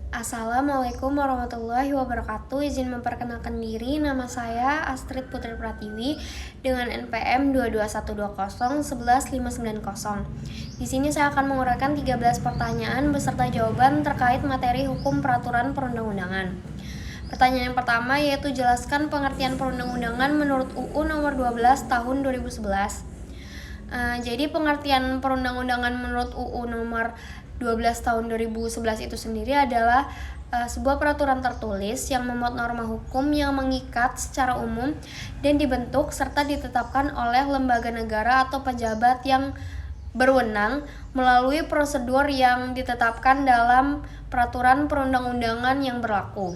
Assalamualaikum warahmatullahi wabarakatuh. Izin memperkenalkan diri, nama saya Astrid Putri Pratiwi dengan NPM 22120111590. Di sini saya akan menguraikan 13 pertanyaan beserta jawaban terkait materi hukum peraturan perundang-undangan. Pertanyaan yang pertama yaitu jelaskan pengertian perundang-undangan menurut UU nomor 12 tahun 2011. Jadi pengertian perundang-undangan menurut UU nomor 12 tahun 2011 itu sendiri adalah sebuah peraturan tertulis yang memuat norma hukum yang mengikat secara umum dan dibentuk serta ditetapkan oleh lembaga negara atau pejabat yang berwenang melalui prosedur yang ditetapkan dalam peraturan perundang-undangan yang berlaku.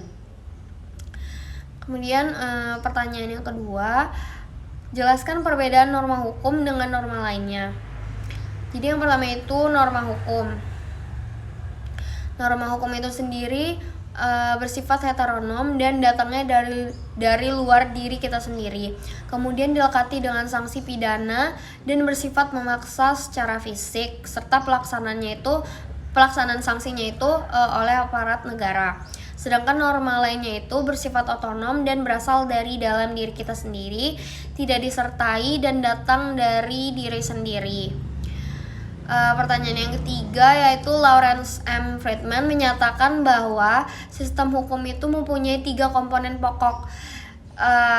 Kemudian pertanyaan yang kedua, jelaskan perbedaan norma hukum dengan norma lainnya. Jadi yang pertama itu norma hukum. Norma hukum itu sendiri bersifat heteronom dan datangnya dari luar diri kita sendiri. Kemudian dilekati dengan sanksi pidana dan bersifat memaksa secara fisik serta pelaksanaan sanksinya itu oleh aparat negara. Sedangkan norma lainnya itu bersifat otonom dan berasal dari dalam diri kita sendiri, tidak disertai dan datang dari diri sendiri. Pertanyaan yang ketiga yaitu Lawrence M. Friedman menyatakan bahwa sistem hukum itu mempunyai 3 komponen pokok,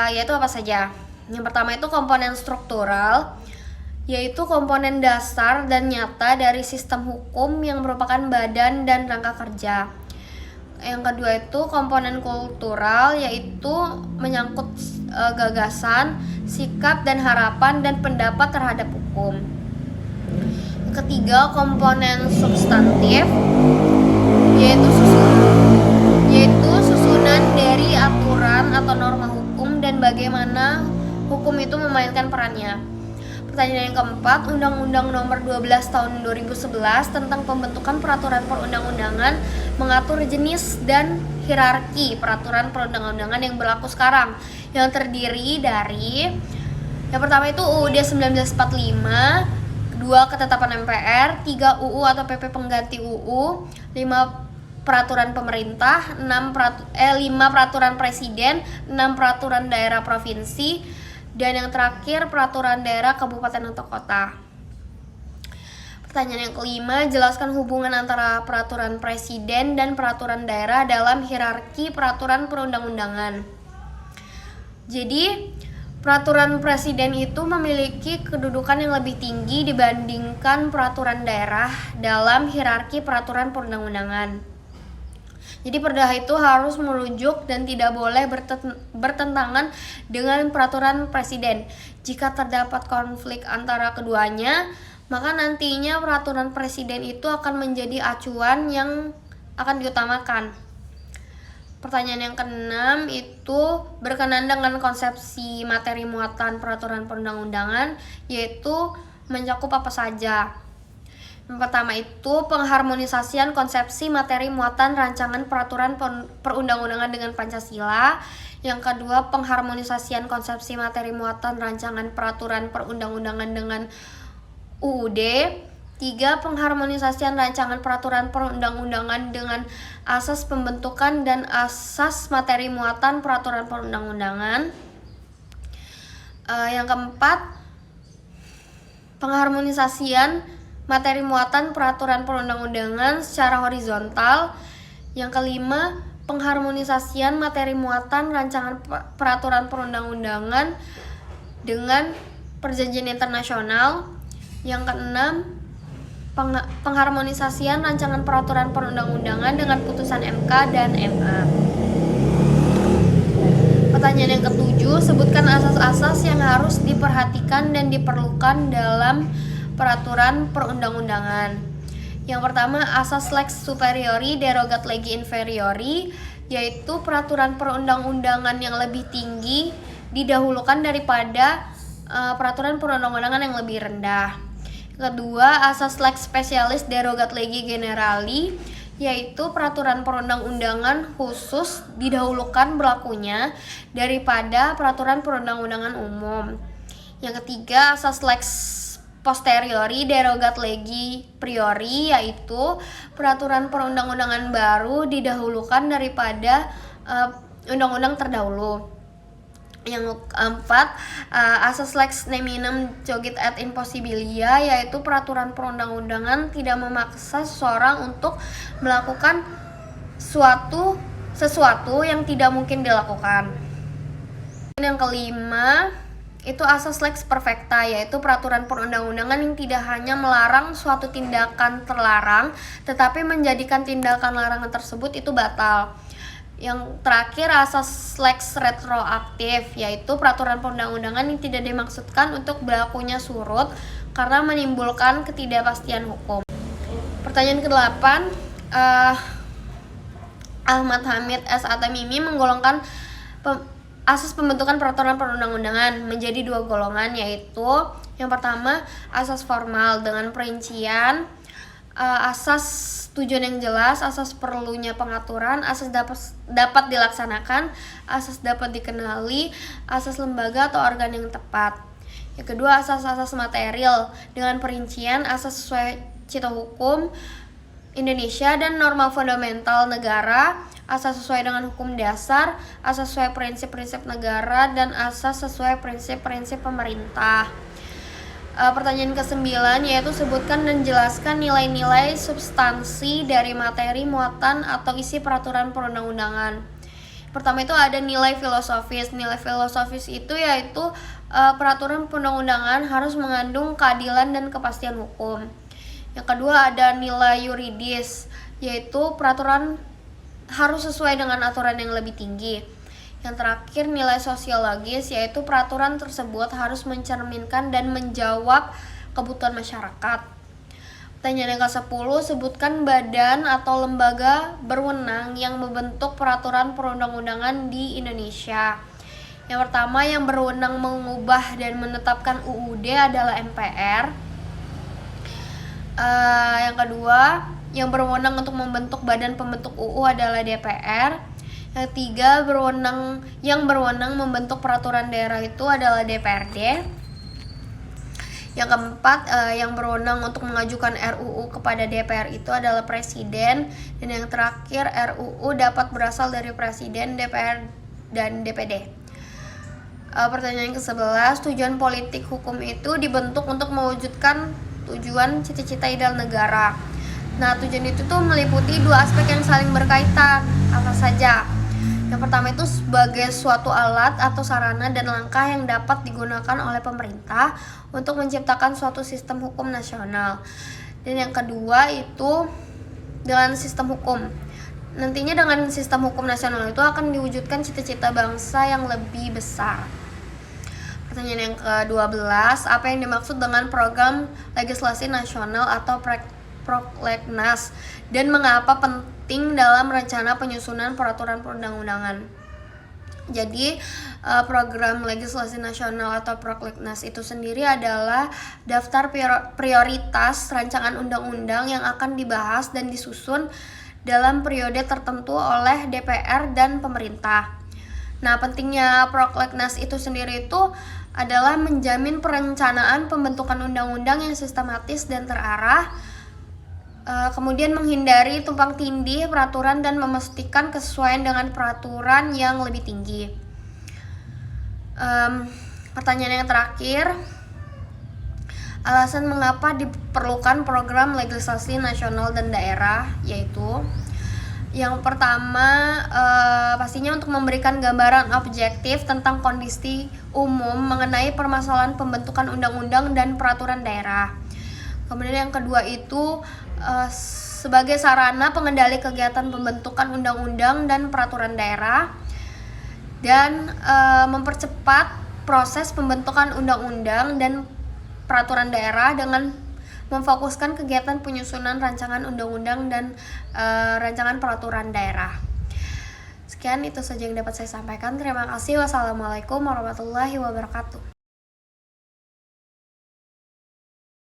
yaitu apa saja? Yang pertama itu komponen struktural, yaitu komponen dasar dan nyata dari sistem hukum yang merupakan badan dan rangka kerja. Yang kedua itu komponen kultural, yaitu menyangkut gagasan, sikap dan harapan dan pendapat terhadap hukum. Ketiga, komponen substantif, yaitu susunan dari aturan atau norma hukum dan bagaimana hukum itu memainkan perannya. Pertanyaan yang keempat, Undang-Undang Nomor 12 Tahun 2011 tentang pembentukan peraturan perundang-undangan mengatur jenis dan hierarki peraturan perundang-undangan yang berlaku sekarang, yang terdiri dari yang pertama itu UUD 1945, 2 ketetapan MPR, 3 UU atau PP pengganti UU, 5 peraturan pemerintah, 5 peraturan presiden, 6 peraturan daerah provinsi, dan yang terakhir peraturan daerah kabupaten atau kota. Pertanyaan yang kelima, jelaskan hubungan antara peraturan presiden dan peraturan daerah dalam hierarki peraturan perundang-undangan. Jadi peraturan presiden itu memiliki kedudukan yang lebih tinggi dibandingkan peraturan daerah dalam hierarki peraturan perundang-undangan. Jadi perda itu harus merujuk dan tidak boleh bertentangan dengan peraturan presiden. Jika terdapat konflik antara keduanya, maka nantinya peraturan presiden itu akan menjadi acuan yang akan diutamakan. Pertanyaan yang keenam itu berkenaan dengan konsepsi materi muatan peraturan perundang-undangan, yaitu mencakup apa saja. Yang pertama itu pengharmonisasian konsepsi materi muatan rancangan peraturan perundang-undangan dengan Pancasila. Yang kedua, pengharmonisasian konsepsi materi muatan rancangan peraturan perundang-undangan dengan UUD. 3. Pengharmonisasian rancangan peraturan perundang-undangan dengan asas pembentukan dan asas materi muatan peraturan perundang-undangan. Yang keempat, pengharmonisasian materi muatan peraturan perundang-undangan secara horizontal. Yang kelima, pengharmonisasian materi muatan rancangan peraturan perundang-undangan dengan perjanjian internasional. Yang keenam, pengharmonisasian rancangan peraturan perundang-undangan dengan putusan MK dan MA. Pertanyaan yang ketujuh, sebutkan asas-asas yang harus diperhatikan dan diperlukan dalam peraturan perundang-undangan. Yang pertama, asas lex superiori derogat legi inferiori, yaitu peraturan perundang-undangan yang lebih tinggi didahulukan daripada peraturan perundang-undangan yang lebih rendah. Kedua, asas lex specialis derogat legi generali, yaitu peraturan perundang-undangan khusus didahulukan berlakunya daripada peraturan perundang-undangan umum. Yang ketiga, asas lex posteriori derogat legi priori, yaitu peraturan perundang-undangan baru didahulukan daripada undang-undang terdahulu. Yang keempat, asas lex neminem jogit ad impossibilia, yaitu peraturan perundang-undangan tidak memaksa seseorang untuk melakukan sesuatu yang tidak mungkin dilakukan. Yang kelima, itu asas lex perfecta, yaitu peraturan perundang-undangan yang tidak hanya melarang suatu tindakan terlarang, tetapi menjadikan tindakan larangan tersebut itu batal. Yang terakhir, asas lex retroaktif, yaitu peraturan perundang-undangan yang tidak dimaksudkan untuk berlakunya surut karena menimbulkan ketidakpastian hukum. Pertanyaan ke-8, Ahmad Hamid S. Atamimi menggolongkan asas pembentukan peraturan perundang-undangan menjadi 2 golongan, yaitu yang pertama asas formal dengan perincian, asas tujuan yang jelas, asas perlunya pengaturan, asas dapat dilaksanakan, asas dapat dikenali, asas lembaga atau organ yang tepat. Yang kedua, asas-asas material dengan perincian, asas sesuai cita hukum Indonesia dan norma fundamental negara, asas sesuai dengan hukum dasar, asas sesuai prinsip-prinsip negara, dan asas sesuai prinsip-prinsip pemerintah. Pertanyaan ke-9, yaitu sebutkan dan jelaskan nilai-nilai substansi dari materi, muatan, atau isi peraturan perundang-undangan. Pertama itu ada nilai filosofis. Nilai filosofis itu yaitu peraturan perundang-undangan harus mengandung keadilan dan kepastian hukum. Yang kedua ada nilai yuridis, yaitu peraturan harus sesuai dengan aturan yang lebih tinggi. Yang terakhir nilai sosiologis, yaitu peraturan tersebut harus mencerminkan dan menjawab kebutuhan masyarakat. Pertanyaan yang ke-10, sebutkan badan atau lembaga berwenang yang membentuk peraturan perundang-undangan di Indonesia. Yang pertama, yang berwenang mengubah dan menetapkan UUD adalah MPR. Yang kedua, yang berwenang untuk membentuk badan pembentuk UU adalah DPR. Yang ketiga, yang berwenang membentuk peraturan daerah itu adalah DPRD. Yang keempat, yang berwenang untuk mengajukan RUU kepada DPR itu adalah Presiden. Dan yang terakhir, RUU dapat berasal dari Presiden, DPR, dan DPD. Pertanyaan ke-11, tujuan politik hukum itu dibentuk untuk mewujudkan tujuan cita-cita ideal negara. Nah, tujuan itu tuh meliputi 2 aspek yang saling berkaitan. Apa saja? Yang pertama itu sebagai suatu alat atau sarana dan langkah yang dapat digunakan oleh pemerintah untuk menciptakan suatu sistem hukum nasional. Dan yang kedua itu dengan sistem hukum. Nantinya dengan sistem hukum nasional itu akan diwujudkan cita-cita bangsa yang lebih besar. Pertanyaan yang ke-12, apa yang dimaksud dengan program legislasi nasional atau Prolegnas dan mengapa penting dalam rencana penyusunan peraturan perundang-undangan? Jadi program legislasi nasional atau Prolegnas itu sendiri adalah daftar prioritas rancangan undang-undang yang akan dibahas dan disusun dalam periode tertentu oleh DPR dan pemerintah. Nah, pentingnya Prolegnas itu sendiri itu adalah menjamin perencanaan pembentukan undang-undang yang sistematis dan terarah, kemudian menghindari tumpang tindih peraturan dan memastikan kesesuaian dengan peraturan yang lebih tinggi. Pertanyaan yang terakhir, alasan mengapa diperlukan program legislasi nasional dan daerah, yaitu yang pertama, pastinya untuk memberikan gambaran objektif tentang kondisi umum mengenai permasalahan pembentukan undang-undang dan peraturan daerah. Kemudian yang kedua itu sebagai sarana pengendali kegiatan pembentukan undang-undang dan peraturan daerah, dan mempercepat proses pembentukan undang-undang dan peraturan daerah dengan memfokuskan kegiatan penyusunan rancangan undang-undang dan rancangan peraturan daerah. Sekian, itu saja yang dapat saya sampaikan. Terima kasih. Wassalamualaikum warahmatullahi wabarakatuh.